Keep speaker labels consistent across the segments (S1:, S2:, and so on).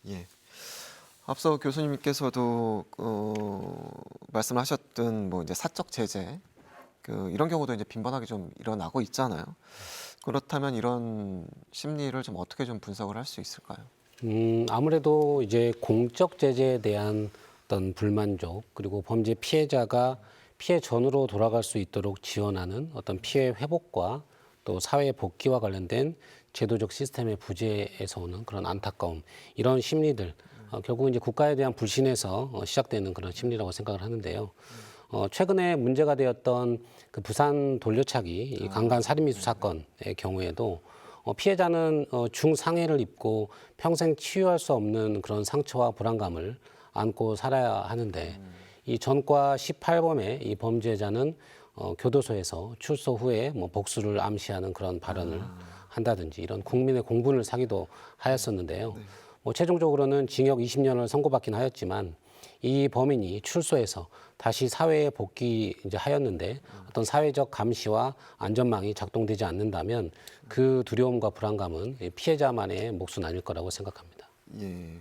S1: 예. 앞서 교수님께서도 말씀하셨던 뭐 이제 사적 제재 이런 경우도 이제 빈번하게 좀 일어나고 있잖아요. 그렇다면 이런 심리를 좀 어떻게 좀 분석을 할 수 있을까요?
S2: 아무래도 이제 공적 제재에 대한 어떤 불만족 그리고 범죄 피해자가 피해 전으로 돌아갈 수 있도록 지원하는 어떤 피해 회복과 또 사회 복귀와 관련된 제도적 시스템의 부재에서 오는 그런 안타까움 이런 심리들 결국 이제 국가에 대한 불신에서 시작되는 그런 심리라고 생각을 하는데요. 최근에 문제가 되었던 그 부산 돌려차기 이 강간 살인미수 사건의 경우에도 피해자는 중상해를 입고 평생 치유할 수 없는 그런 상처와 불안감을 안고 살아야 하는데 이 전과 18범의 이 범죄자는 교도소에서 출소 후에 뭐 복수를 암시하는 그런 발언을 한다든지 이런 국민의 공분을 사기도 하였었는데요. 뭐 최종적으로는 징역 20년을 선고받긴 하였지만 이 범인이 출소해서 다시 사회에 복귀 이제 하였는데 어떤 사회적 감시와 안전망이 작동되지 않는다면 그 두려움과 불안감은 피해자만의 몫은 아닐 거라고 생각합니다.
S1: 예.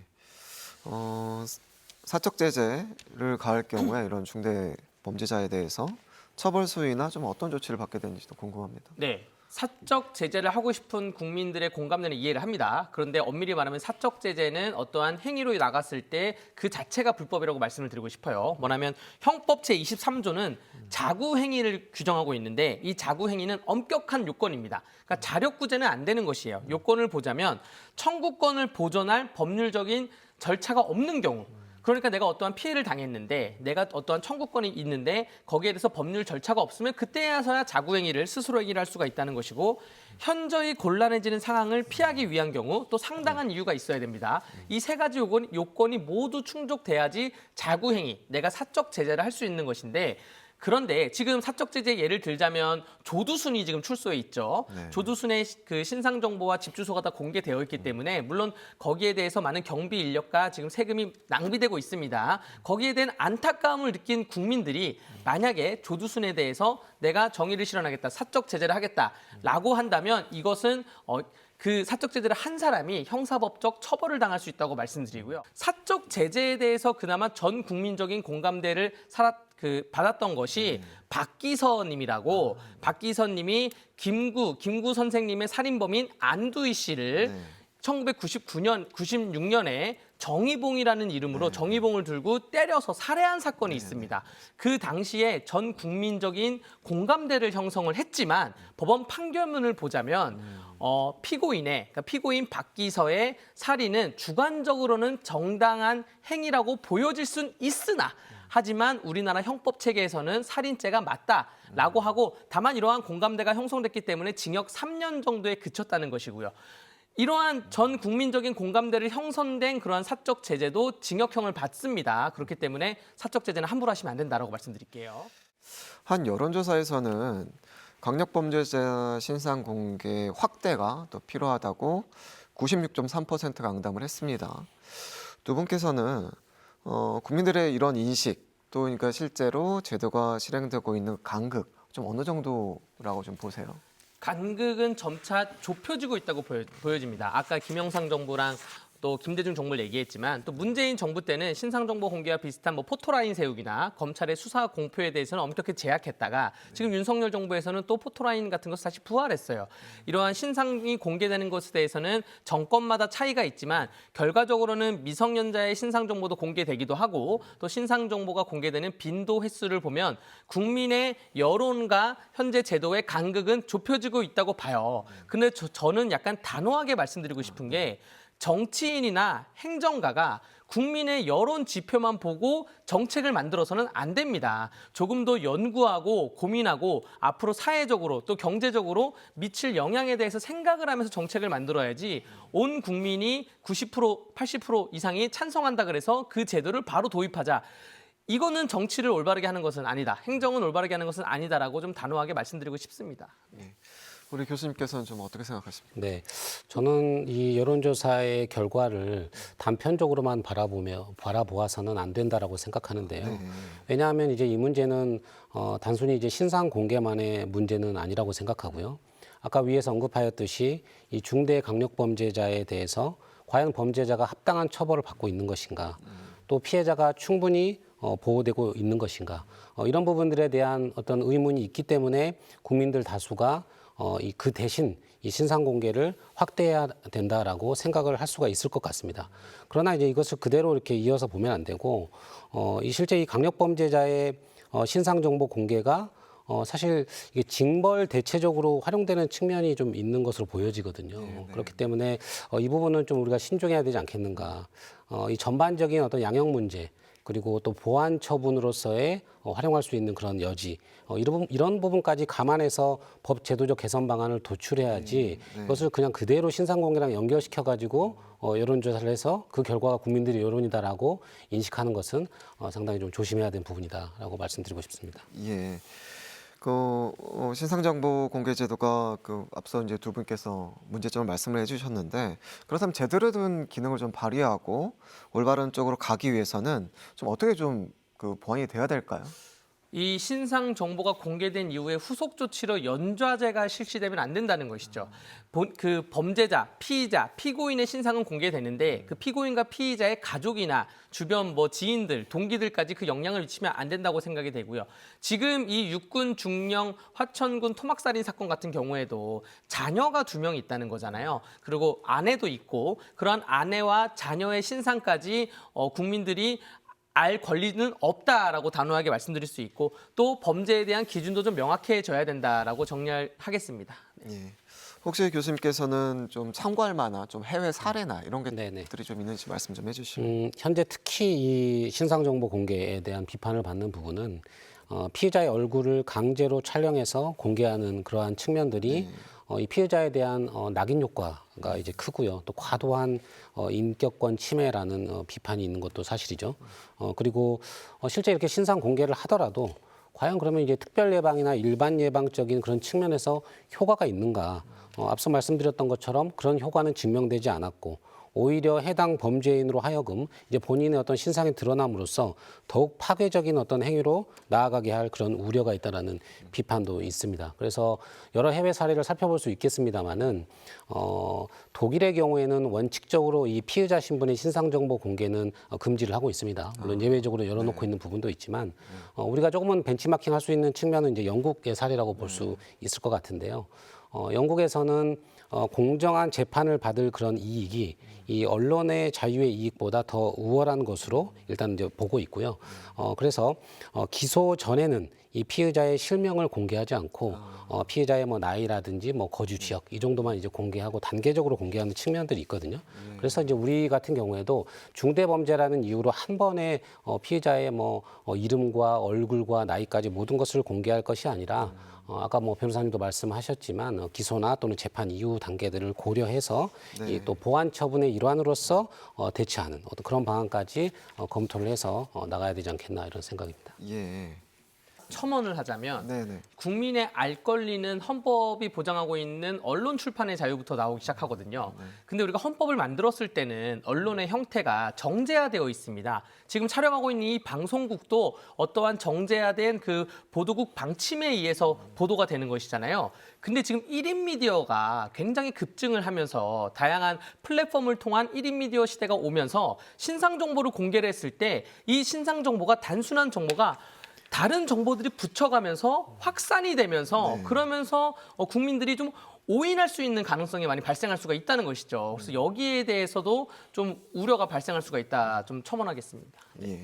S1: 사적 제재를 가할 경우에 이런 중대 범죄자에 대해서 처벌 수위나 좀 어떤 조치를 받게 되는지도 궁금합니다.
S3: 네. 사적 제재를 하고 싶은 국민들의 공감대는 이해를 합니다. 그런데 엄밀히 말하면 사적 제재는 어떠한 행위로 나갔을 때 그 자체가 불법이라고 말씀을 드리고 싶어요. 뭐냐면 형법 제23조는 자구 행위를 규정하고 있는데 이 자구 행위는 엄격한 요건입니다. 그러니까 자력구제는 안 되는 것이에요. 요건을 보자면 청구권을 보존할 법률적인 절차가 없는 경우 그러니까 내가 어떠한 피해를 당했는데 내가 어떠한 청구권이 있는데 거기에 대해서 법률 절차가 없으면 그때야서야 자구행위를 스스로 행위를 할 수가 있다는 것이고 현저히 곤란해지는 상황을 피하기 위한 경우 또 상당한 이유가 있어야 됩니다. 이 세 가지 요건이 모두 충족돼야지 자구행위, 내가 사적 제재를 할 수 있는 것인데 그런데 지금 사적 제재 예를 들자면 조두순이 지금 출소해 있죠.
S1: 네.
S3: 조두순의 그 신상 정보와 집 주소가 다 공개되어 있기 때문에 물론 거기에 대해서 많은 경비 인력과 지금 세금이 낭비되고 있습니다. 거기에 대한 안타까움을 느낀 국민들이 만약에 조두순에 대해서 내가 정의를 실현하겠다, 사적 제재를 하겠다라고 한다면 이것은 그 사적 제재를 한 사람이 형사법적 처벌을 당할 수 있다고 말씀드리고요. 사적 제재에 대해서 그나마 전 국민적인 공감대를 받았던 것이 박기서님이라고 박기서님이 김구 선생님의 살인범인 안두희 씨를 96년에 정의봉이라는 이름으로 정의봉을 들고 때려서 살해한 사건이 있습니다. 그 당시에 전 국민적인 공감대를 형성을 했지만 법원 판결문을 보자면 그러니까 피고인 박기서의 살인은 주관적으로는 정당한 행위라고 보여질 순 있으나 하지만 우리나라 형법 체계에서는 살인죄가 맞다라고 하고 다만 이러한 공감대가 형성됐기 때문에 징역 3년 정도에 그쳤다는 것이고요. 이러한 전 국민적인 공감대를 형성된 그러한 사적 제재도 징역형을 받습니다. 그렇기 때문에 사적 제재는 함부로 하시면 안 된다라고 말씀드릴게요.
S1: 한 여론조사에서는 강력범죄자 신상 공개 확대가 더 필요하다고 96.3%가 응답을 했습니다. 두 분께서는 국민들의 이런 인식 또 그러니까 실제로 제도가 실행되고 있는 간극 좀 어느 정도라고 좀 보세요?
S3: 간극은 점차 좁혀지고 있다고 보여집니다. 아까 김영삼 정부랑 또 김대중 정부를 얘기했지만 또 문재인 정부 때는 신상정보 공개와 비슷한 뭐 포토라인 세우기나 검찰의 수사 공표에 대해서는 엄격히 제약했다가 지금 윤석열 정부에서는 또 포토라인 같은 것을 다시 부활했어요. 이러한 신상이 공개되는 것에 대해서는 정권마다 차이가 있지만 결과적으로는 미성년자의 신상 정보도 공개되기도 하고 또 신상 정보가 공개되는 빈도 횟수를 보면 국민의 여론과 현재 제도의 간극은 좁혀지고 있다고 봐요. 근데 저는 약간 단호하게 말씀드리고 싶은 게 정치인이나 행정가가 국민의 여론 지표만 보고 정책을 만들어서는 안 됩니다. 조금 더 연구하고 고민하고 앞으로 사회적으로 또 경제적으로 미칠 영향에 대해서 생각을 하면서 정책을 만들어야지 온 국민이 90%, 80% 이상이 찬성한다 그래서 그 제도를 바로 도입하자. 이거는 정치를 올바르게 하는 것은 아니다. 행정은 올바르게 하는 것은 아니다라고 좀 단호하게 말씀드리고 싶습니다.
S1: 네. 우리 교수님께서는 좀 어떻게 생각하십니까?
S2: 네, 저는 이 여론조사의 결과를 단편적으로만 바라보아서는 안 된다라고 생각하는데요. 왜냐하면 이제 이 문제는 단순히 이제 신상 공개만의 문제는 아니라고 생각하고요. 아까 위에서 언급하였듯이 이 중대 강력범죄자에 대해서 과연 범죄자가 합당한 처벌을 받고 있는 것인가, 또 피해자가 충분히 보호되고 있는 것인가, 이런 부분들에 대한 어떤 의문이 있기 때문에 국민들 다수가 그 대신 이 신상 공개를 확대해야 된다라고 생각을 할 수가 있을 것 같습니다. 그러나 이제 이것을 그대로 이렇게 이어서 보면 안 되고, 실제 이 강력 범죄자의 신상 정보 공개가 사실 이게 징벌 대체적으로 활용되는 측면이 좀 있는 것으로 보여지거든요. 그렇기 때문에 이 부분은 좀 우리가 신중해야 되지 않겠는가. 이 전반적인 어떤 양형 문제, 그리고 또 보안 처분으로서의 활용할 수 있는 그런 여지, 이런 부분까지 감안해서 법 제도적 개선 방안을 도출해야지 이것을 그냥 그대로 신상공개랑 연결시켜 가지고 여론조사를 해서 그 결과가 국민들의 여론이다라고 인식하는 것은 상당히 좀 조심해야 되는 부분이다라고 말씀드리고 싶습니다.
S1: 예. 신상정보 공개 제도가 앞서 이제 두 분께서 문제점을 말씀을 해주셨는데, 그렇다면 제대로 된 기능을 좀 발휘하고 올바른 쪽으로 가기 위해서는 좀 어떻게 좀 보완이 돼야 될까요?
S3: 이 신상 정보가 공개된 이후에 후속 조치로 연좌제가 실시되면 안 된다는 것이죠. 그 범죄자, 피의자, 피고인의 신상은 공개되는데 그 피고인과 피의자의 가족이나 주변 지인들, 동기들까지 그 영향을 미치면 안 된다고 생각이 되고요. 지금 이 육군 중령 화천군 토막살인 사건 같은 경우에도 자녀가 2명 있다는 거잖아요. 그리고 아내도 있고 그런 아내와 자녀의 신상까지 국민들이 알 권리는 없다라고 단호하게 말씀드릴 수 있고, 또 범죄에 대한 기준도 좀 명확해져야 된다라고 정리하겠습니다.
S1: 예. 혹시 교수님께서는 좀 참고할 만한 좀 해외 사례나 이런
S2: 네네.
S1: 것들이 좀 있는지 말씀 좀 해주시면.
S2: 현재 특히 이 신상정보 공개에 대한 비판을 받는 부분은 피해자의 얼굴을 강제로 촬영해서 공개하는 그러한 측면들이 이 피해자에 대한 낙인 효과가 이제 크고요. 또 과도한 인격권 침해라는 비판이 있는 것도 사실이죠. 그리고 실제 이렇게 신상 공개를 하더라도 과연 그러면 이제 특별 예방이나 일반 예방적인 그런 측면에서 효과가 있는가? 앞서 말씀드렸던 것처럼 그런 효과는 증명되지 않았고, 오히려 해당 범죄인으로 하여금 이제 본인의 어떤 신상이 드러남으로써 더욱 파괴적인 어떤 행위로 나아가게 할 그런 우려가 있다라는 비판도 있습니다. 그래서 여러 해외 사례를 살펴볼 수 있겠습니다만은 독일의 경우에는 원칙적으로 이 피의자 신분의 신상 정보 공개는 금지를 하고 있습니다. 물론 예외적으로 열어놓고 있는 부분도 있지만 우리가 조금은 벤치마킹 할 수 있는 측면은 이제 영국의 사례라고 볼 수 있을 것 같은데요. 영국에서는 공정한 재판을 받을 그런 이익이 이 언론의 자유의 이익보다 더 우월한 것으로 일단 이제 보고 있고요. 그래서 기소 전에는 이 피의자의 실명을 공개하지 않고 피의자의 나이라든지 거주 지역 이 정도만 이제 공개하고 단계적으로 공개하는 측면들이 있거든요. 그래서 이제 우리 같은 경우에도 중대 범죄라는 이유로 한 번에 피의자의 이름과 얼굴과 나이까지 모든 것을 공개할 것이 아니라 아까 변호사님도 말씀하셨지만 기소나 또는 재판 이후 단계들을 고려해서 이 또 보안 처분의 일환으로서 대처하는 어떤 그런 방안까지 검토를 해서 나가야 되지 않겠나 이런 생각입니다.
S1: 예.
S3: 첨언을 하자면
S1: 네네.
S3: 국민의 알 권리는 헌법이 보장하고 있는 언론 출판의 자유부터 나오기 시작하거든요. 근데 우리가 헌법을 만들었을 때는 언론의 형태가 정제화되어 있습니다. 지금 촬영하고 있는 이 방송국도 어떠한 정제화된 그 보도국 방침에 의해서 보도가 되는 것이잖아요. 근데 지금 1인 미디어가 굉장히 급증을 하면서 다양한 플랫폼을 통한 1인 미디어 시대가 오면서 신상 정보를 공개를 했을 때 이 신상 정보가 단순한 정보가 다른 정보들이 붙여가면서 확산이 되면서 그러면서 국민들이 좀 오인할 수 있는 가능성이 많이 발생할 수가 있다는 것이죠. 그래서 여기에 대해서도 좀 우려가 발생할 수가 있다. 좀 첨언하겠습니다.
S1: 예.